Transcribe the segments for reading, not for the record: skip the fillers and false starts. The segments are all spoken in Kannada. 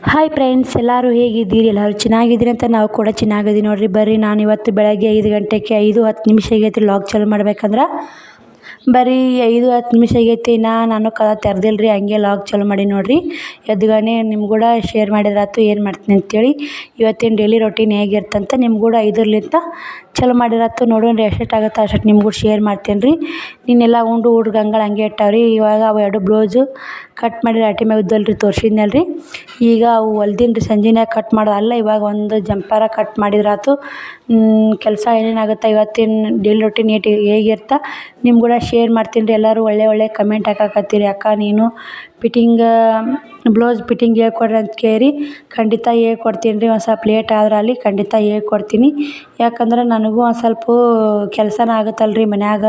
ಹಾಯ್ ಫ್ರೆಂಡ್ಸ್, ಎಲ್ಲರೂ ಹೇಗಿದ್ದೀರಿ? ಎಲ್ಲರೂ ಚೆನ್ನಾಗಿದ್ದೀರಿ ಅಂತ ನಾವು ಕೂಡ ಚೆನ್ನಾಗಿದ್ದೀವಿ ನೋಡ್ರಿ. ಬರ್ರಿ, ನಾನು ಇವತ್ತು ಬೆಳಗ್ಗೆ 5 ಗಂಟೆಗೆ 5:10 ನಿಮಿಷ ಆಗೈತಿ ಲಾಗ್ ಚಾಲು ಮಾಡ್ಬೇಕಂದ್ರೆ. ಬರೀ 5-10 ನಿಮಿಷ ಆಗೈತಿ, ನಾನು ಕದ ತೆರೆದಿಲ್ರಿ, ಹಂಗೆ ಲಾಗ್ ಚಾಲು ಮಾಡಿ ನೋಡ್ರಿ. ಎದ್ದುಗಾನೆ ನಿಮ್ಮ ಕೂಡ ಶೇರ್ ಮಾಡಿದ್ರಾತು ಏನು ಮಾಡ್ತೀನಿ ಅಂತೇಳಿ. ಇವತ್ತಿನ ಡೈಲಿ ರೊಟೀನ್ ಹೇಗಿರ್ತಂತ ನಿಮ್ಮ ಕೂಡ 5ಲಿಂದ ಚಲೋ ಮಾಡಿರತ್ತು ನೋಡೋಣ. ಎಷ್ಟೆಷ್ಟಾಗುತ್ತೆ ಅಷ್ಟು ನಿಮ್ಗೂ ಶೇರ್ ಮಾಡ್ತೇನೆ ರೀ. ನೀನೆಲ್ಲ ಉಂಡು ಹುಡ್ಗಂಗಳು ಹಂಗೆ ಇಟ್ಟಾವ್ರಿ. ಇವಾಗ ಅವು 2 ಬ್ಲೌಸು ಕಟ್ ಮಾಡಿ ರಾಟಿ ಮ್ಯಾಗ ಇದ್ದಲ್ರಿ, ತೋರಿಸಿದ್ನಲ್ರಿ. ಈಗ ಅವು ಹೊಲ್ದಿನ್ರಿ, ಸಂಜೆನಾಗ ಕಟ್ ಮಾಡೋದಲ್ಲ. ಇವಾಗ ಒಂದು ಜಂಪರ ಕಟ್ ಮಾಡಿದ್ರಾತು. ಕೆಲಸ ಏನೇನಾಗುತ್ತೆ ಇವತ್ತಿನ ಡೈಲಿ ರೊಟೀನ್ ಹೇಗಿರ್ತಾ ನಿಮ್ಮ ಕೂಡ ಶೇರ್ ಮಾಡ್ತೀನಿ ರೀ. ಎಲ್ಲರೂ ಒಳ್ಳೆ ಕಮೆಂಟ್ ಹಾಕಾಕತ್ತೀರಿ, ಅಕ್ಕ ನೀನು ಬ್ಲೌಸ್ ಫಿಟ್ಟಿಂಗ್ ಹೇಳ್ಕೊಡ್ರಿ ಅಂತ ಕೇಳಿ. ಖಂಡಿತ ಹೇಳ್ಕೊಡ್ತೀನಿ ರೀ. ಒಂದು ಸ್ವಲ್ಪ ಲೇಟ್ ಆದ್ರೆ ಅಲ್ಲಿ ಖಂಡಿತ ಹೇಳ್ಕೊಡ್ತೀನಿ. ಯಾಕಂದ್ರೆ ನನಗೂ ಒಂದು ಸ್ವಲ್ಪ ಕೆಲಸನ ಆಗುತ್ತಲ್ರಿ ಮನ್ಯಾಗ.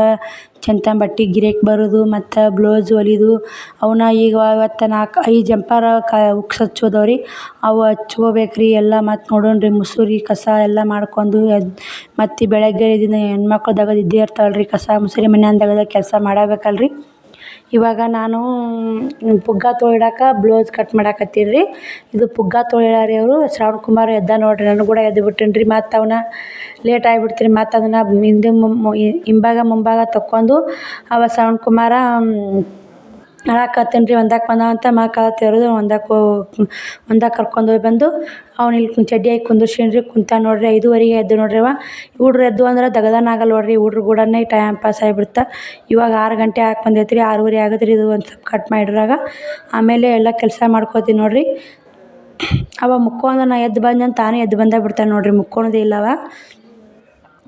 ಚಂದ ಬಟ್ಟೆ ಗಿರೇಕ್ ಬರೋದು ಮತ್ತು ಬ್ಲೌಸ್ ಹೊಲಿದು ಅವನ್ನ ಈಗ ಇವತ್ತು 4-5 ಜಂಪರ ಉಕ್ಸ್ ಹಚ್ಚೋದವ್ರಿ. ಅವು ಹಚ್ಕೋಬೇಕು ರೀ ಎಲ್ಲ. ಮತ್ತು ನೋಡೋಣ ರೀ, ಮುಸುರಿ ಕಸ ಎಲ್ಲ ಮಾಡ್ಕೊಂಡು ಮತ್ತು ಬೆಳಗ್ಗೆ ಇದನ್ನು ಹೆಣ್ಮಕ್ಳು ದಗದು ಇದ್ದೇ ಇರ್ತಾವಲ್ರಿ, ಕಸ ಮುಸುರಿ ಮನ್ಯಾನ ದಗದ ಕೆಲಸ ಮಾಡಬೇಕಲ್ರಿ. ಇವಾಗ ನಾನು ಪುಗ್ಗ ತೊಳಿಡಾಕ ಬ್ಲೌಸ್ ಕಟ್ ಮಾಡಾಕತ್ತೀನಿ ರೀ. ಇದು ಪುಗ್ಗ ತೊಳಿಯಾರಿ ಅವರು ಶ್ರಾವಣ್ ಕುಮಾರ್ ಎದ್ದ ನೋಡ್ರಿ. ನಾನು ಕೂಡ ಎದ್ದು ಬಿಟ್ಟೇನಿ ರೀ. ಮತ್ತು ಅವನ್ನ ಲೇಟ್ ಆಗಿಬಿಡ್ತೀನಿ. ಮತ್ತು ಅದನ್ನು ಹಿಂಭಾಗ ಮುಂಭಾಗ ತಕ್ಕೊಂಡು ಅವ ಶ್ರಾವಣ್ ಕುಮಾರ ಅಳಾಕತ್ತೀನಿ ರೀ. ಒಂದಕ್ಕೆ ಬಂದಾವಂತ ಮಕ್ಕಳ ತೆರೆದು ಒಂದಕ್ಕೆ ಕರ್ಕೊಂಡು ಹೋಗಿ ಬಂದು ಅವ್ನು ಇಲ್ಲಿ ಚಡ್ಡಿ ಹಾಕಿ ಕುಂದಿರ್ಸೀನಿ ರೀ. ಕುಂತ ನೋಡ್ರಿ. 5:15 ಎದ್ದು ನೋಡ್ರಿ. ಹುಡ್ರು ಎದ್ದು ಅಂದ್ರೆ ದಗದಾನ ಆಗಲ್ಲ ನೋಡ್ರಿ. ಹುಡ್ರು ಕೂಡನೇ ಟೈಮ್ ಪಾಸ್ ಆಗಿಬಿಡ್ತಾ. ಇವಾಗ 6 ಗಂಟೆ ಹಾಕಿ ಬಂದೈತೆ ರೀ. 6:30 ಆಗುತ್ತೆ ರೀ. ಇದು ಒಂದು ಸ್ವಲ್ಪ ಕಟ್ ಮಾಡಿದ್ರಾಗ ಆಮೇಲೆ ಎಲ್ಲ ಕೆಲಸ ಮಾಡ್ಕೋತೀನಿ ನೋಡ್ರಿ. ಅವ ಮುಕ್ಕೊಂಡು ನಾ ಎದ್ದು ಬಂದೆ ಅಂತ ತಾನೇ ಎದ್ದು ಬಂದೇ ಬಿಡ್ತಾನೆ ನೋಡ್ರಿ. ಮುಕ್ಕೊಳೋದೇ ಇಲ್ಲವ.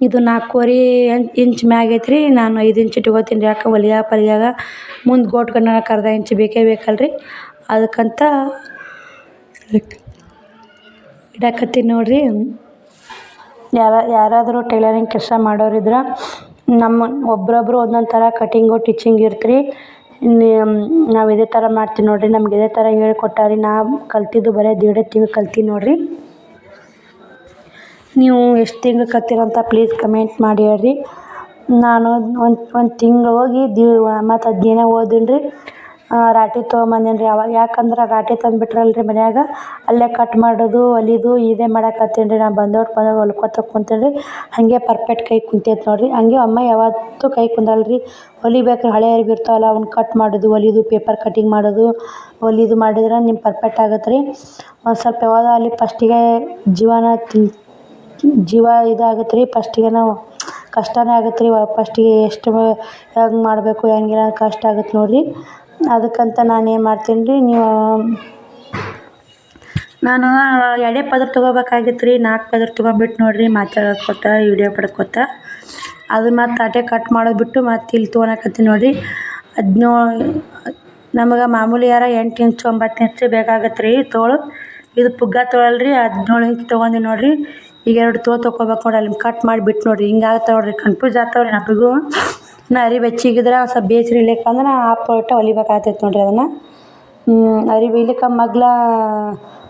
ಇದು 4.25 ಇಂಚ್ ಮ್ಯಾಗ ಐತ್ರಿ. ನಾನು 5 ಇಂಚ್ ಇಟ್ಕೋತೀನಿ ರೀ. ಯಾಕೆ ಹೊಲಿಯಾಗ ಮುಂದೆ ಗೋಟ್ ಕಣ್ಣಕ್ಕೆ ಅರ್ಧ ಇಂಚ್ ಬೇಕೇ ಬೇಕಲ್ರಿ. ಅದಕ್ಕಂತ ಇಡಾಕತ್ತೀನಿ ನೋಡ್ರಿ. ಯಾರಾದರೂ ಟೈಲರಿಂಗ್ ಕೆಲಸ ಮಾಡೋರಿದ್ರೆ ನಮ್ಮ ಒಬ್ಬೊಬ್ರು ಒಂದೊಂದು ಥರ ಕಟಿಂಗು ಟಿಚಿಂಗ್ ಇರ್ತ್ರಿ. ನಾವು ಇದೇ ಥರ ಮಾಡ್ತೀವಿ ನೋಡ್ರಿ. ನಮ್ಗೆ ಇದೇ ಥರ ಹೇಳ್ಕೊಟ್ಟಾರಿ. ನಾ ಕಲ್ತಿದ್ದು ಬರೀ 1.5 ತಿಂಗಳು ಕಲ್ತೀನಿ ನೋಡ್ರಿ. ನೀವು ಎಷ್ಟು ತಿಂಗಳು ಕಲ್ತಿರಂತ ಪ್ಲೀಸ್ ಕಮೆಂಟ್ ಮಾಡಿ ಹೇಳ್ರಿ. ನಾನು ಒಂದು ತಿಂಗಳು ಹೋಗಿ ಮತ್ತು 10 ದಿನ ಓದೀನಿ ರೀ. ರಾಟಿ ತೊಗೊಂಬಂದೇನಿ ರೀ. ಅವಾಗ ಯಾಕಂದ್ರೆ ರಾಟಿ ತಂದುಬಿಟ್ರಲ್ರಿ ಮನ್ಯಾಗ, ಅಲ್ಲೇ ಕಟ್ ಮಾಡೋದು ಹೊಲಿದು ಇದೇ ಮಾಡಾಕತ್ತೀನಿ ರೀ. ನಾನು ಬಂದವ್ರು ಹೊಲ್ಕೋತ ಕುಂತೀನಿ ರೀ. ಹಾಗೆ ಪರ್ಫೆಕ್ಟ್ ಕೈ ಕುಂತೈತೆ ನೋಡ್ರಿ. ಹಂಗೆ ಅಮ್ಮ ಯಾವತ್ತೂ ಕೈ ಕುಂದಲ್ರಿ. ಹೊಲಿಬೇಕು ಹಳೆ ಅರಿವಿ ಇರ್ತಾವಲ್ಲ ಅವನ್ನ ಕಟ್ ಮಾಡೋದು ಹೊಲಿದು ಪೇಪರ್ ಕಟಿಂಗ್ ಮಾಡೋದು ಹೊಲಿದು ಮಾಡಿದ್ರೆ ನಿಮ್ಮ ಪರ್ಫೆಕ್ಟ್ ಆಗುತ್ತೆ ರೀ. ಒಂದು ಸ್ವಲ್ಪ ಯಾವಾಗ ಅಲ್ಲಿ ಫಸ್ಟಿಗೆ ಜೀವ ಇದಾಗುತ್ತೆ ರೀ. ಫಸ್ಟಿಗೆ ನಾವು ಕಷ್ಟನೇ ಆಗುತ್ತೆ ರೀ. ಫಸ್ಟಿಗೆ ಎಷ್ಟು ಹೆಂಗೆ ಮಾಡಬೇಕು ಹೆಂಗಿಲ್ಲ ಕಷ್ಟ ಆಗುತ್ತೆ ನೋಡಿರಿ. ಅದಕ್ಕಂತ ನಾನು ಏನು ಮಾಡ್ತೀನಿ ರೀ, ನಾನು 2 ಪದರ ತೊಗೋಬೇಕಾಗಿತ್ತು ರೀ. 4 ಪದರ ತೊಗೊಂಬಿಟ್ಟು ನೋಡಿರಿ, ಮಾತಾಡ್ಕೊತ ವಿಡಿಯೋ ಪಡ್ಕೊತ ಅದು ಮತ್ತು ಅಟೇ ಕಟ್ ಮಾಡೋದು ಬಿಟ್ಟು ಮತ್ತು ಇಲ್ಲಿ ತೊಗೊಳಕತ್ತೀನಿ ನೋಡಿರಿ. ನಮಗೆ ಮಾಮೂಲಿ 8 ಇಂಚು 9 ಇಂಚು ಬೇಕಾಗತ್ತೆ ರೀ ತೋಳು. ಇದು ಪುಗ್ಗ ತೊಳಲ್ರಿ. 17 ಇಂಚ್ ತೊಗೊಂಡಿನಿ ನೋಡಿರಿ. ಈಗ 2 ತೊಗೋಬೇಕು ನೋಡ್ರಿ. ಅಲ್ಲಿ ಕಟ್ ಮಾಡಿಬಿಟ್ಟು ನೋಡಿರಿ. ಹಿಂಗಾಗುತ್ತೆ ನೋಡಿರಿ. ಕನ್ಫ್ಯೂಸ್ ಆಗ್ತಾವ್ರಿ ನಮಗೂ. ಅರಿವಿ ಹೆಚ್ಚಿಗಿದ್ರೆ ಒಂದು ಸ್ವಲ್ಪ ಬೇಸ್ರಿ ಇರ್ಲಿಕ್ಕಂದ್ರೆ ಹೊಲಿಬೇಕಾಗ್ತೈತೆ ನೋಡಿರಿ. ಅದನ್ನು ಅರಿವಿ ಇಲ್ಲಿಕ್ಕೆ ಮಗ್ಲ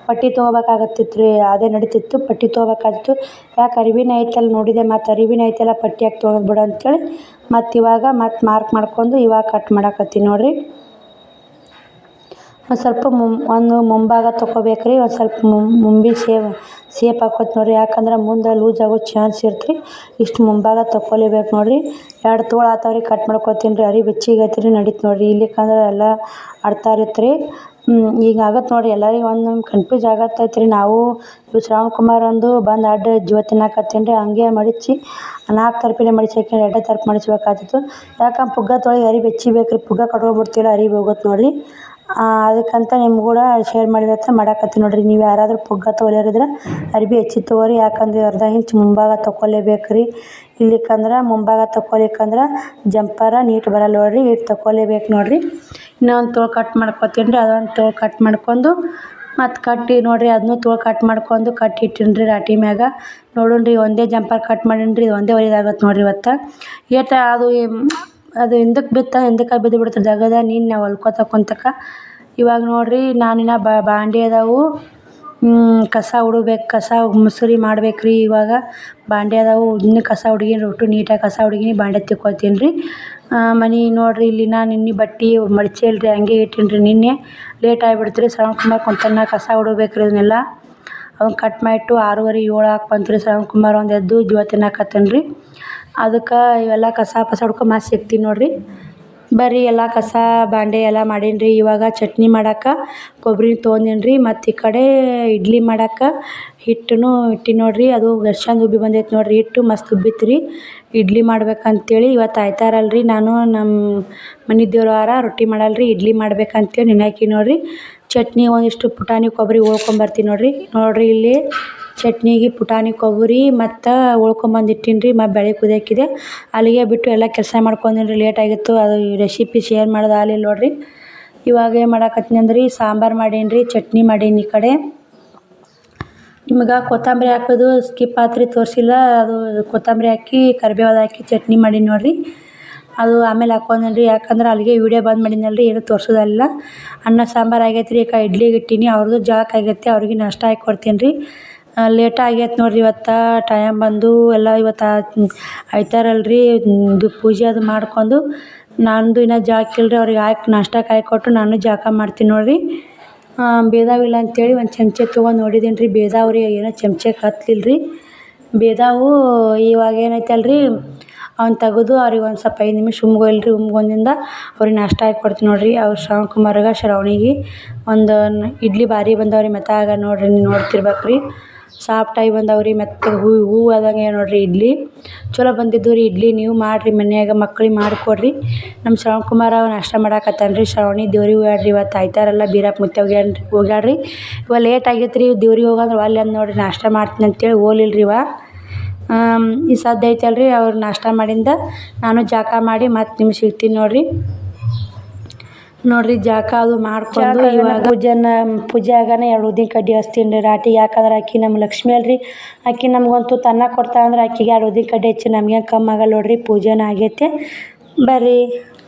ಪಟ್ಟಿ ತೊಗೋಬೇಕಾಗತ್ತಿತ್ತು ರೀ. ಅದೇ ನಡೀತಿತ್ತು. ಪಟ್ಟಿ ತೊಗೋಬೇಕಾಗಿತ್ತು. ಯಾಕೆ ಅರಿವಿನ ಐತಲ್ಲ ನೋಡಿದೆ. ಮತ್ತು ಅರಿವಿನ ಐತಲ್ಲ ಪಟ್ಟಿ ಹಾಕಿ ತೊಗೊಳೋದು ಬಿಡು ಅಂತೇಳಿ ಮತ್ತು ಇವಾಗ ಮಾರ್ಕ್ ಮಾಡ್ಕೊಂಡು ಇವಾಗ ಕಟ್ ಮಾಡಾಕತ್ತೀನಿ ನೋಡಿರಿ. ಒಂದು ಸ್ವಲ್ಪ ಮುಂಭಾಗ ತೊಗೋಬೇಕು ರೀ. ಒಂದು ಸ್ವಲ್ಪ ಮುಂಬಿಗೆ ಶೇಪ್ ಹಾಕೋತ ನೋಡಿರಿ. ಯಾಕಂದ್ರೆ ಮುಂದೆ ಲೂಸ್ ಆಗೋ ಚಾನ್ಸ್ ಇರುತ್ತೆ ರೀ. ಇಷ್ಟು ಮುಂಭಾಗ ತೊಗೊಲೇಬೇಕು ನೋಡಿರಿ. 2 ತೋಳು ಆತಾವ್ರಿ. ಕಟ್ ಮಾಡ್ಕೊತೀನಿ ರೀ. ಅರಿವಿ ಬೆಚ್ಚಿಗೈತೆ ರೀ. ನಡೀತು ನೋಡಿರಿ. ಇಲ್ಲಿಕ್ಕಂದ್ರೆ ಎಲ್ಲ ಅರ್ಥ ಇರುತ್ತೆ ರೀ. ಈಗ ಆಗತ್ತೆ ನೋಡಿರಿ. ಎಲ್ಲರಿಗೆ ಒಂದೊಂದು ಕನ್ಫ್ಯೂಸ್ ಆಗತ್ತೈತೆ ರೀ. ನಾವು ಶ್ರಾವಣ್ ಕುಮಾರ್ ಒಂದು ಬಂದು ಅಡ್ಡ ಜೀವ ತಿನ್ನಾಕತ್ತೀನಿ ರೀ. ಹಂಗೆ ಮಡಿಚಿ 4 ತರಪಿನೇ ಮಡಿಚಿ ಹಾಕಿ 2 ತರಪು ಮಡಿಸ್ಬೇಕಾಗ್ತಿತ್ತು. ಯಾಕಂದ್ರೆ ಪುಗ್ಗ ತೊಳೆಗೆ ಅರಿವಿ ಬೆಚ್ಚಿಬೇಕು ರೀ. ಪುಗ್ಗ ಕಟ್ಕೊಬಿಡ್ತೀವಿ ಅರಿವಿ ಹೋಗುತ್ತೆ ನೋಡಿರಿ. ಅದಕ್ಕಂತ ನಿಮ್ಗೆ ಕೂಡ ಶೇರ್ ಮಾಡಿರತ್ತ ಮಾಡಾಕತ್ತೀನಿ ನೋಡಿರಿ. ನೀವು ಯಾರಾದರೂ ಪುಗ್ಗ ತೊಗೊಳೋರಿದ್ರೆ ಅರಿವಿ ಹೆಚ್ಚಿ ತೊಗೋರಿ. ಯಾಕಂದ್ರೆ ಅರ್ಧ ಇಂಚ್ ಮುಂಭಾಗ ತೊಗೊಲೇಬೇಕು ರೀ. ಇಲ್ಲಿಕ್ಕಂದ್ರೆ ಮುಂಭಾಗ ತೊಗೊಲಿಕ್ಕಂದ್ರೆ ಜಂಪರ ನೀಟ್ ಬರಲ್ಲ ನೋಡಿರಿ. ಇಟ್ಟು ತೊಗೊಲೇಬೇಕು ನೋಡಿರಿ. ಇನ್ನೊಂದು ತೋಳು ಕಟ್ ಮಾಡ್ಕೊತೀನಿ ರೀ. ಅದೊಂದು ತೋಳು ಕಟ್ ಮಾಡ್ಕೊಂಡು ಮತ್ತು ಕಟ್ಟಿ ನೋಡಿರಿ. ಅದನ್ನೂ ತೋಳು ಕಟ್ ಮಾಡ್ಕೊಂಡು ಕಟ್ಟಿ ಇಟ್ಟೀನಿ ರೀ ರಾಟಿ ಮ್ಯಾಗ. ನೋಡೋಣ ರೀ. ಒಂದೇ ಜಂಪರ್ ಕಟ್ ಮಾಡೀನಿ ರೀ. ಒಂದೇ ಹೊಲಿದಾಗತ್ತೆ ನೋಡಿರಿ ಇವತ್ತು. ಅದು ಹಿಂದಕ್ಕೆ ಬಿದ್ದು ಬಿಡ್ತದೆ ಜಗದ. ನಾವು ಹೊಲ್ಕೋತ ಕುಂತಕ ಇವಾಗ ನೋಡಿರಿ. ನಾನಿನ್ನ ಬಾಂಡೆ ಅದಾವು. ಕಸ ಹುಡುಗ್ಬೇಕು. ಕಸ ಮುಸುರಿ ಮಾಡ್ಬೇಕು ರೀ. ಇವಾಗ ಬಾಂಡೆ ಅದಾವು. ಇನ್ನೂ ಕಸ ಹುಡುಗೀನಿ. ಒಟ್ಟು ನೀಟಾಗಿ ಕಸ ಹುಡುಗೀನಿ. ಬಾಂಡೆ ತಿಕ್ಕೋತೀನಿ ರೀ. ಮನೆ ನೋಡಿರಿ ಇಲ್ಲಿ ನಾನು ನಿನ್ನೆ ಬಟ್ಟೆ ಮಡಚೇ ಇಲ್ರಿ ಹಂಗೆ ಇಟ್ಟೀನಿ ನಿನ್ನೆ ಲೇಟ್ ಆಗಿಬಿಡ್ತು ರೀ. ಶ್ರವಣ್ ಕುಮಾರ್ ಕುಂತಾನ ಕಸ ಹೊಡಬೇಕು ರೀ ಇದನ್ನೆಲ್ಲ. ಅವ್ನು ಕಟ್ ಮಾಡಿಟ್ಟು 6:30 7 ಬಂತು ರೀ. ಶ್ರವಣ್ ಕುಮಾರ್ ಒಂದು ಎದ್ದು ಜೀವ ತಿನ್ನಕತ್ತಾನ ರೀ. ಅದಕ್ಕೆ ಇವೆಲ್ಲ ಕಸ ಹೊಡ್ಕೊಂಡು ಮತ್ತೆ ಸಿಗ್ತೀನಿ ನೋಡಿರಿ. ಬರ್ರಿ ಎಲ್ಲ ಕಸ ಬಾಂಡೆ ಎಲ್ಲ ಮಾಡೀನಿ ರೀ. ಇವಾಗ ಚಟ್ನಿ ಮಾಡಕ್ಕೆ ಕೊಬ್ಬರಿ ತೊಗೊಂಡೀನಿ ರೀ. ಮತ್ತು ಈ ಕಡೆ ಇಡ್ಲಿ ಮಾಡಕ್ಕೆ ಹಿಟ್ಟನ್ನು ಇಟ್ಟಿನಿ ನೋಡಿರಿ. ಅದು ಎಷ್ಟು ಚಂದ ಉಬ್ಬಿ ಬಂದೈತೆ ನೋಡಿರಿ. ಹಿಟ್ಟು ಮಸ್ತ್ ಉಬ್ಬಿತ್ತು ರೀ. ಇಡ್ಲಿ ಮಾಡ್ಬೇಕಂತೇಳಿ ಇವತ್ತು ಆಯ್ತಾರಲ್ರಿ, ನಾನು ನಮ್ಮ ಮನೆ ದೇವ್ರ ವಾರ ರೊಟ್ಟಿ ಮಾಡಲ್ರಿ, ಇಡ್ಲಿ ಮಾಡ್ಬೇಕಂತೇಳಿ ನೆನೆ ನೋಡಿರಿ. ಚಟ್ನಿ ಒಂದಿಷ್ಟು ಪುಟಾಣಿ ಕೊಬ್ಬರಿ ಉಳ್ಕೊಂಬರ್ತೀನಿ ನೋಡಿರಿ ಇಲ್ಲಿ ಚಟ್ನಿಗೆ ಪುಟಾಣಿ ಕೊಬ್ಬರಿ ಮತ್ತು ಉಳ್ಕೊಂಬಂದು ಇಟ್ಟೀನಿ ರೀ. ಮತ್ತು ಬೆಳೆ ಕುದಿಯೋಕ್ಕಿದೆ ಅಲ್ಲಿಗೆ ಬಿಟ್ಟು ಎಲ್ಲ ಕೆಲಸ ಮಾಡ್ಕೊಂಡೀನಿ ರೀ. ಲೇಟ್ ಆಗಿತ್ತು, ಅದು ರೆಸಿಪಿ ಶೇರ್ ಮಾಡೋದು ಆಗಲಿಲ್ಲ ನೋಡಿರಿ. ಇವಾಗ ಏನು ಮಾಡಾಕತ್ತೀನಿ ಅಂದ್ರೆ ಸಾಂಬಾರು ಮಾಡೀನಿ ರೀ, ಚಟ್ನಿ ಮಾಡೀನಿ. ಈ ಕಡೆ ನಿಮ್ಗೆ ಕೊತ್ತಂಬರಿ ಹಾಕೋದು ಸ್ಕಿಪ್ ಆತ್ರಿ, ತೋರಿಸಿಲ್ಲ. ಅದು ಕೊತ್ತಂಬರಿ ಹಾಕಿ ಕರಿಬೇವು ಹಾಕಿ ಚಟ್ನಿ ಮಾಡೀನಿ ನೋಡಿರಿ. ಅದು ಆಮೇಲೆ ಹಾಕ್ಕೊಂಡೇನಿ ರೀ, ಯಾಕಂದ್ರೆ ಅಲ್ಲಿಗೆ ವೀಡಿಯೋ ಬಂದ್ ಮಾಡಿದ್ನಲ್ಲ ರೀ, ಏನು ತೋರಿಸೋದಲ್ಲ. ಅನ್ನ ಸಾಂಬಾರು ಆಗೈತೆ ರೀ. ಈಗ ಇಡ್ಲಿಗೆ ಇಟ್ಟೀನಿ, ಅವ್ರದ್ದು ಜಳಕ್ಕೆ ಆಗೈತೆ, ಅವ್ರಿಗೆ ನಾಷ್ಟ ಹಾಕಿ ಕೊಡ್ತೀನಿ ರೀ. ಲೇಟ್ ಆಗೈತೆ ನೋಡಿರಿ ಇವತ್ತು ಟೈಮ್ ಬಂದು. ಎಲ್ಲ ಇವತ್ತು ಆಯ್ತಾರಲ್ರಿ, ಇದು ಪೂಜೆ ಅದು ಮಾಡ್ಕೊಂಡು ನಂದು ಇನ್ನೂ ಜಳಕ ಇಲ್ರಿ. ಅವ್ರಿಗೆ ಹಾಕಿ ನಾಷ್ಟಕ್ಕೆ ಹಾಕಿ ಕೊಟ್ಟು ನಾನು ಜಳಕ ಮಾಡ್ತೀನಿ ನೋಡಿರಿ. ಬೇದಾವಿಲ್ಲ ಅಂತೇಳಿ ಒಂದು ಚಮಚೆ ತೊಗೊಂಡು ನೋಡಿದ್ದೀನಿ ರೀ. ಬೇದಾವ್ರಿ ಏನೋ ಚಮಚಕ್ಕೆ ಹತ್ತಲಿಲ್ಲ ರೀ. ಬೇದಾವು ಇವಾಗ ಏನೈತಲ್ರಿ, ಅವ್ನು ತೆಗೆದು ಅವ್ರಿಗೆ ಒಂದು ಸ್ವಲ್ಪ 5 ನಿಮಿಷ ಉಮ್ಗೊಯ್ಲ್ರಿ. ಉಮ್ಗೊಂದಿಂದ ಅವ್ರಿಗೆ ನಾಷ್ಟ ಹಾಕಿ ಕೊಡ್ತೀನಿ ನೋಡಿರಿ. ಅವ್ರು ಶ್ರವಣ್ ಕುಮಾರ್ಗೆ ಶ್ರಾವಣಿಗೆ ಒಂದು ಇಡ್ಲಿ ಭಾರಿ ಬಂದವ್ರಿ. ಮೆತ್ತಾಗ ನೋಡಿರಿ, ನೋಡ್ತಿರ್ಬೇಕು ರೀ. ಸಾಫ್ಟಾಗಿ ಬಂದವ್ರಿ, ಮೆತ್ತಗೆ ಹೂವು ಆದಂಗೆ ನೋಡಿರಿ. ಇಡ್ಲಿ ಚಲೋ ಬಂದಿದ್ದು ರೀ. ಇಡ್ಲಿ ನೀವು ಮಾಡಿರಿ ಮನ್ಯಾಗ, ಮಕ್ಳಿಗೆ ಮಾಡಿಕೊಡ್ರಿ. ನಮ್ಮ ಶ್ರವಣ್ ಕುಮಾರ್ ಅವ್ರು ನಾಷ್ಟ ಮಾಡಾಕತ್ತಾನ ರೀ. ಶ್ರಾವಣಿ ದೇವ್ರಿಗೆ ಹೋಗ್ಯಾಡ್ರಿ ಇವತ್ತು ಆಯ್ತಾರಲ್ಲ, ಬೀರಪ್ಪ ಮುತ್ತೆ ಹೋಗ್ಯಾಡ್ರಿ. ಇವಾಗ ಲೇಟ್ ಆಗೈತೆ ರೀ. ದೇವ್ರಿಗೆ ಹೋಗಂದ್ರೆ ಅಲ್ಲಿ ಅಂದು ನೋಡಿರಿ, ನಾಷ್ಟ ಮಾಡ್ತೀನಿ ಅಂತೇಳಿ ಹೋಗ್ಲಿಲ್ಲ ರೀ. ಈ ಸದ್ಯ ಐತಲ್ರಿ, ಅವ್ರು ನಾಷ್ಟ ಮಾಡಿಂದ ನಾನು ಜಳಕ ಮಾಡಿ ಮತ್ತು ನಿಮ್ಗೆ ಸಿಗ್ತೀನಿ ನೋಡಿರಿ. ಜಳಕ ಅದು ಮಾಡ್ಕೊಂಡು ಇವಾಗ ಪೂಜೆ ಆಗಾನೆ 2 ಉದ್ದಿನ ಕಡ್ಡಿ ಹಚ್ತೀನಿ ರೀ ರಾಟಿಗೆ. ಯಾಕಂದ್ರೆ ಆಕಿ ನಮ್ಮ ಲಕ್ಷ್ಮಿ ಅಲ್ರಿ, ಆಕಿ ನಮ್ಗಂತೂ ತನ್ನ ಕೊಡ್ತಾ ಅಂದ್ರೆ ಆಕಿಗೆ 2 ಉದ್ದಿನ ಕಡ್ಡಿ ಹಚ್ಚಿ ನಮ್ಗೇನು ಕಮ್ಮಿ ಆಗಲ್ಲ ನೋಡಿರಿ. ಪೂಜೆನ ಆಗೈತೆ ಬರ್ರಿ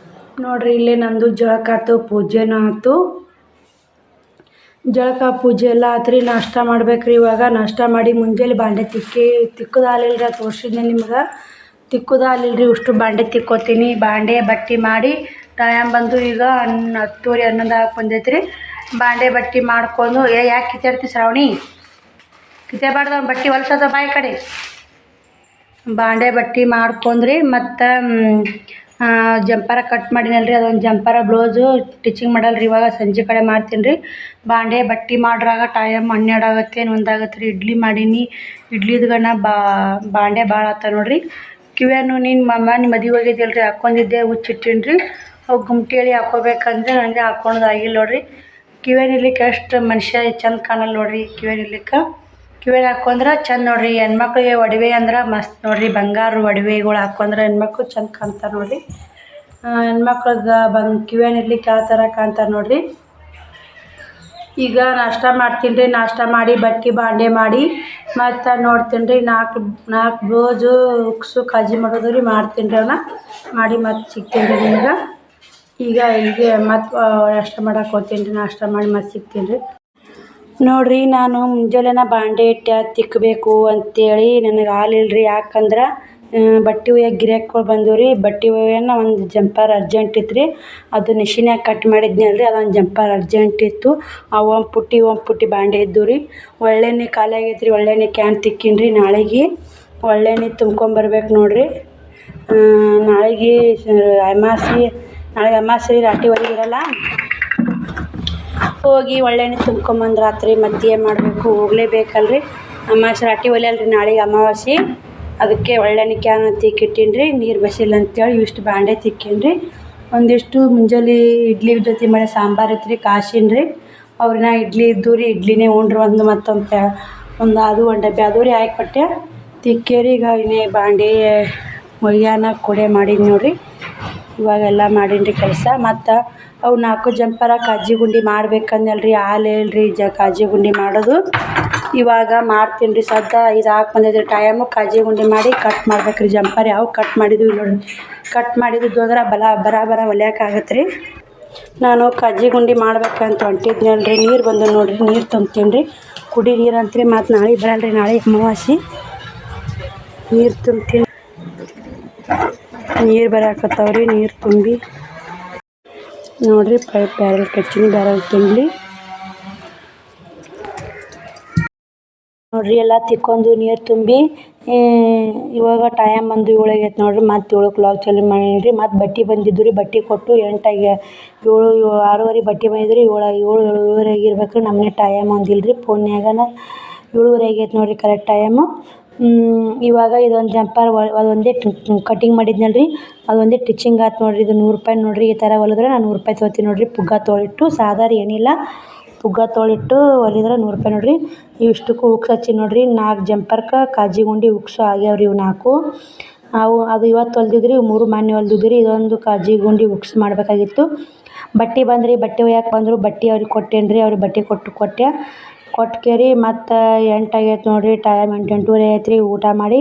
ನೋಡಿರಿ. ಇಲ್ಲೇ ನಮ್ಮದು ಜಳಕ ಆಯ್ತು, ಪೂಜೆನೂ ಆಯ್ತು. ಜಳಕ ಪೂಜೆ ಎಲ್ಲ ಆತ್ರಿ. ನಾಷ್ಟ ಮಾಡ್ಬೇಕ್ರಿ ಇವಾಗ. ನಾಷ್ಟ ಮಾಡಿ ಮುಂಜಾನೆ ಬಾಂಡೆ ತಿಕ್ಕೋದಾಗಲಿಲ್ಲ ರೀ. ತೋರಿಸಿದ್ನೆ ನಿಮ್ಗೆ, ತಿಕ್ಕೋದಾಗಲಿಲ್ಲ ರೀ. ಅಷ್ಟು ಬಾಂಡೆ ತಿಕ್ಕೋತೀನಿ. ಬಾಂಡೆ ಬಟ್ಟೆ ಮಾಡಿ ಟೈಮ್ ಬಂದು ಈಗ 10:30 11 ಆಗಿ ಬಂದೈತೆ ರೀ. ಬಾಂಡೆ ಬಟ್ಟೆ ಮಾಡ್ಕೊಂಡು ಯಾಕೆ ಕಿತ್ತಾಡ್ತಿ ಶ್ರಾವಣಿ, ಕಿತ್ತೇಬಾರ್ದು ಅವ್ನು ಬಟ್ಟೆ ಹೊಲ್ಸದ ಬಾಯಿ ಕಡೆ. ಬಾಂಡೆ ಬಟ್ಟೆ ಮಾಡ್ಕೊಂಡ್ರಿ. ಮತ್ತು ಜಂಪರ ಕಟ್ ಮಾಡಿನಲ್ರಿ, ಅದೊಂದು ಜಂಪರ ಬ್ಲೌಸು ಸ್ಟಿಚಿಂಗ್ ಮಾಡಲ್ರಿ. ಇವಾಗ ಸಂಜೆ ಕಡೆ ಮಾಡ್ತೀನಿ ರೀ. ಬಾಂಡೆ ಬಟ್ಟೆ ಮಾಡ್ರಾಗ ಟೈಮ್ 12 ಆಗುತ್ತೆ, 1 ಆಗತ್ತೆ ರೀ. ಇಡ್ಲಿ ಮಾಡೀನಿ. ಇಡ್ಲಿದ್ಗನ ಬಾಂಡೆ ಭಾಳ ಆತ ನೋಡಿರಿ. ಕಿವ್ಯಾನು ನೀನು ನಿಮ್ಮ ಮದುವೆ ಹೋಗಿದ್ದಿಲ್ಲ ರೀ, ಹಾಕ್ಕೊಂಡಿದ್ದೆ, ಹುಚ್ಚಿಟ್ಟೀನಿ ರೀ. ಅವು ಗುಮ್ಟೇಳಿ ಹಾಕ್ಕೋಬೇಕಂದ್ರೆ ನನಗೆ ಹಾಕ್ಕೊಳೋದಾಗಿಲ್ಲ ನೋಡಿರಿ. ಕಿವ್ಯಾನ ಇರ್ಲಿಕ್ಕೆ ಎಷ್ಟು ಮನುಷ್ಯ ಚಂದ ಕಾಣಲ್ಲ ನೋಡಿರಿ. ಕಿವ್ಯಾನ ಇರ್ಲಿಕ್ಕೆ ಕಿವ್ಯಾನ ಹಾಕ್ಕೊಂಡ್ರೆ ಚಂದ ನೋಡಿರಿ. ಹೆಣ್ಮಕ್ಳಿಗೆ ಒಡವೆ ಅಂದ್ರೆ ಮಸ್ತ್ ನೋಡಿರಿ. ಬಂಗಾರ ಒಡವೆಗಳು ಹಾಕ್ಕೊಂಡ್ರೆ ಹೆಣ್ಮಕ್ಳು ಚಂದ ಕಾಣ್ತಾರೆ ನೋಡಿರಿ. ಹೆಣ್ಮಕ್ಳಿಗೆ ಕಿವ್ಯಾನ ಇರ್ಲಿಕ್ಕೆ ಯಾವ ಥರ ಕಾಣ್ತಾರೆ ನೋಡಿರಿ. ಈಗ ನಾಷ್ಟ ಮಾಡ್ತೀನಿ ರೀ. ನಾಷ್ಟ ಮಾಡಿ ಬಟ್ಟೆ ಬಾಂಡೆ ಮಾಡಿ ಮತ್ತು ನೋಡ್ತೀನಿ ರೀ. 4 ಬ್ಲೌಸು ಉಕ್ಸು ಕಾಜಿ ಮಾಡೋದು ರೀ. ಮಾಡ್ತೀನಿ ರೀ, ಅವನ್ನ ಮಾಡಿ ಮತ್ತು ಸಿಗ್ತೀನಿ ರೀ ನಿಮ್ಗೆ. ಈಗ ಇಲ್ಲಿಗೆ ಮತ್ತು ನಾಷ್ಟ ಮಾಡಕ್ಕೆ ಹೋಗ್ತೀನಿ ರೀ. ನಾಷ್ಟ ಮಾಡಿ ಮತ್ತು ಸಿಗ್ತೀನಿ ರೀ. ನೋಡಿರಿ, ನಾನು ಮುಂಜಾನೆ ಬಾಂಡೆ ಇಟ್ಟು ತಿಕ್ಕಬೇಕು ಅಂತೇಳಿ ನನಗೆ ಆಗಲಿಲ್ಲ ರೀ. ಯಾಕಂದ್ರೆ ಬಟ್ಟೆ ಒಯ್ಯೋಕೆ ಗಿರಾಕಿಗಳು ಬಂದವು ರೀ. ಬಟ್ಟೆ ಒಯ್ಯೋಣ ಒಂದು ಜಂಪರ್ ಅರ್ಜೆಂಟ್ ಇತ್ತು ರೀ. ಅದು ಮಿಷಿನ್ಯಾಗ ಕಟ್ ಮಾಡಿದ್ನಲ್ಲ ರೀ, ಅದೊಂದು ಜಂಪರ್ ಅರ್ಜೆಂಟ್ ಇತ್ತು. ಅವು ಒಂದು ಪುಟ್ಟಿ ಬಾಂಡೆ ಇದ್ದವು ರೀ. ಒಳ್ಳೆಣ್ಣೆ ಖಾಲಿ ಆಗೈತೆ ರೀ. ಒಳ್ಳೆಣ್ಣೆ ಕ್ಯಾನ್ ತಿಕ್ಕೀನಿ ರೀ. ನಾಳೆಗೆ ಒಳ್ಳೆಣ್ಣೆ ತುಂಬ್ಕೊಂಬರ್ಬೇಕು ನೋಡಿರಿ. ನಾಳೆಗೆ ಅಮಾವಾಸ್ಯೆ ರೀ. ರಾಟಿ ಹೊರಗಿರಲ್ಲ, ಹೋಗಿ ಒಳ್ಳೆಣ್ಣೆ ತುಂಬ್ಕೊಂಬಂದು ರಾತ್ರಿ ಮತ್ತೆ ಏನು ಮಾಡಬೇಕು, ಹೋಗಲೇಬೇಕಲ್ರಿ. ಅಮಾವಾಸ್ಯೆ ರಾಟಿ ಒಲೆಯಲ್ರಿ ನಾಳೆಗೆ ಅಮಾವಾಸ್ಯೆ. ಅದಕ್ಕೆ ಒಳ್ಳೆಣ್ಣೆ ಕ್ಯಾನ್ ತಿಕ್ಕಿಟ್ಟೀನಿ ರೀ. ನೀರು ಬಸಿಲ್ಲ ಅಂತೇಳಿ ಇಷ್ಟು ಬಾಂಡೆ ತಿಕ್ಕೀನಿ ರೀ. ಒಂದಿಷ್ಟು ಮುಂಜಾನೆ ಇಡ್ಲಿ ಜೊತೆ ಮನೆ ಸಾಂಬಾರು ಇತ್ತು ರೀ, ಕಾಸೀನಿ ರೀ. ಅವ್ರನ್ನ ಇಡ್ಲಿ ಇದ್ದು ರೀ. ಇಡ್ಲಿನೇ ಉಂಡ್ರು. ಒಂದು ಡಬ್ಬೆ ಅದು ರೀ ಹಾಕಿಕೊಟ್ಟೆ ತಿಕ್ಕೇರಿ. ಈಗ ಇನ್ನೇ ಬಾಂಡೆ ಒಯ್ಯಾನ ಕೊಡೆ ಮಾಡೀನಿ ನೋಡಿರಿ. ಇವಾಗೆಲ್ಲ ಮಾಡೀನಿ ರೀ ಕೆಲಸ. ಮತ್ತು ಅವು 4 ಜಂಪರ ಕಾಜಿ ಗುಂಡಿ ಮಾಡ್ಬೇಕಂದಲ್ಲ ರೀ, ಹಾಲಿಲ್ಲ ರೀ ಕಾಜಿ ಗುಂಡಿ ಮಾಡೋದು. ಇವಾಗ ಮಾಡ್ತೀನಿ ರೀ. ಸದ್ಯ ಇದು ಹಾಕಿ ಬಂದೈತೆ ರೀ ಟೈಮು. ಕಾಜಿ ಗುಂಡಿ ಮಾಡಿ ಕಟ್ ಮಾಡ್ಬೇಕು ರೀ. ಜಂಪರ್ ಯಾವ ಕಟ್ ಮಾಡಿದ್ವಿ ನೋಡಿರಿ. ಕಟ್ ಮಾಡಿದ್ದು ಅಂದ್ರೆ ಬರ ಹೊಲಿಯೋಕ್ಕಾಗತ್ತೆ ರೀ. ನಾನು ಕಾಜಿ ಗುಂಡಿ ಮಾಡ್ಬೇಕಂತ ಹೊಂಟಿದ್ನಲ್ಲ ರೀ. ನೀರು ಬಂದು ನೋಡಿರಿ, ನೀರು ತುಂಬ್ತೀನಿ ರೀ. ಕುಡಿ ನೀರು ಅಂತ್ರಿ. ಮತ್ತು ನಾಳೆಗೆ ಬರಲ್ಲ ರೀ, ನಾಳೆಗೆ ಅಮಾವಾಸ್ಯೆ. ನೀರು ತುಂಬ್ತೀನಿ. ನೀರು ಬರಾಕತ್ತಾವ್ರಿ. ನೀರು ತುಂಬಿ ನೋಡ್ರಿ ಪೈಪ್ ಬ್ಯಾರಲ್ ಕೆಚ್ಚಿನಿ ಬ್ಯಾರಲ್ ತುಂಬಲಿ ನೋಡ್ರಿ. ಎಲ್ಲ ತಿಕ್ಕೊಂಡು ನೀರು ತುಂಬಿ ಇವಾಗ ಟೈಮ್ ಬಂದು 7 ಆಗೈತೆ ನೋಡ್ರಿ. ಮತ್ತು 7 ವ್ಲಾಗ್ ಚಾಲು ಮಾಡೀನಿ. ಮತ್ತು ಬಟ್ಟೆ ಬಂದಿದ್ದು ರೀ. ಬಟ್ಟೆ ಕೊಟ್ಟು 8 ಆಗಿ 7 6:30 ಬಟ್ಟೆ ಬಂದಿದ್ದು ರೀ. 7 ಆಗಿರ್ಬೇಕು. ನಮಗೆ ಟೈಮ್ ಒಂದಿಲ್ಲ ರೀ ಫೋನ್ಯಾಗನ 7:30 ಆಗೈತೆ ನೋಡ್ರಿ ಕರೆಕ್ಟ್ ಟೈಮು. ಇವಾಗ ಇದೊಂದು ಜಂಪರ್ ಅದೊಂದೇ ಕಟಿಂಗ್ ಮಾಡಿದ್ನಲ್ಲ ರೀ, ಅದೊಂದೇ ಟಿಚಿಂಗ್ ಆಯ್ತು ನೋಡ್ರಿ. ಇದು 100 ರೂಪಾಯಿ ನೋಡ್ರಿ. ಈ ಥರ ಹೊಲಿದ್ರೆ ನಾನು 100 ರೂಪಾಯಿ ತೊಗೊತೀನಿ ನೋಡ್ರಿ. ಪುಗ್ಗ ತೊಳಿಟ್ಟು ಸಾಧಾರ ಏನಿಲ್ಲ, ಪುಗ್ಗ ತೊಳಿಟ್ಟು ಹೊಲಿದ್ರೆ 100 ರೂಪಾಯಿ ನೋಡ್ರಿ. ಇಷ್ಟಕ್ಕೂ ಹುಕ್ಸ್ ಹಚ್ಚಿ ನೋಡ್ರಿ. 4 ಜಂಪರ್ಗೆ ಕಾಜಿ ಗುಂಡಿ ಹುಕ್ಸು ಆಗ್ಯಾವ್ರಿ. ಇವು 4 ಅದು ಇವತ್ತು ಹೊಲ್ದಿದ್ರಿ. 3 ಮೊನ್ನೆ ಹೊಲ್ದಿದ್ರಿ. ಇದೊಂದು ಕಾಜಿ ಗುಂಡಿ ಹುಕ್ಸ್ ಮಾಡಬೇಕಾಗಿತ್ತು. ಬಟ್ಟೆ ಬಂದ್ರಿ. ಬಟ್ಟೆ ಒಯ್ಯಕ್ಕೆ ಬಂದರು. ಬಟ್ಟೆ ಅವ್ರಿಗೆ ಕೊಟ್ಟೇನಿ ರೀ. ಅವ್ರಿಗೆ ಬಟ್ಟೆ ಕೊಟ್ಟು ಕೇರಿ ಮತ್ತು 8 ಆಗೈತೆ ನೋಡ್ರಿ ಟೈಮ್. 8 8:30 ಆಯ್ತು ರೀ. ಊಟ ಮಾಡಿ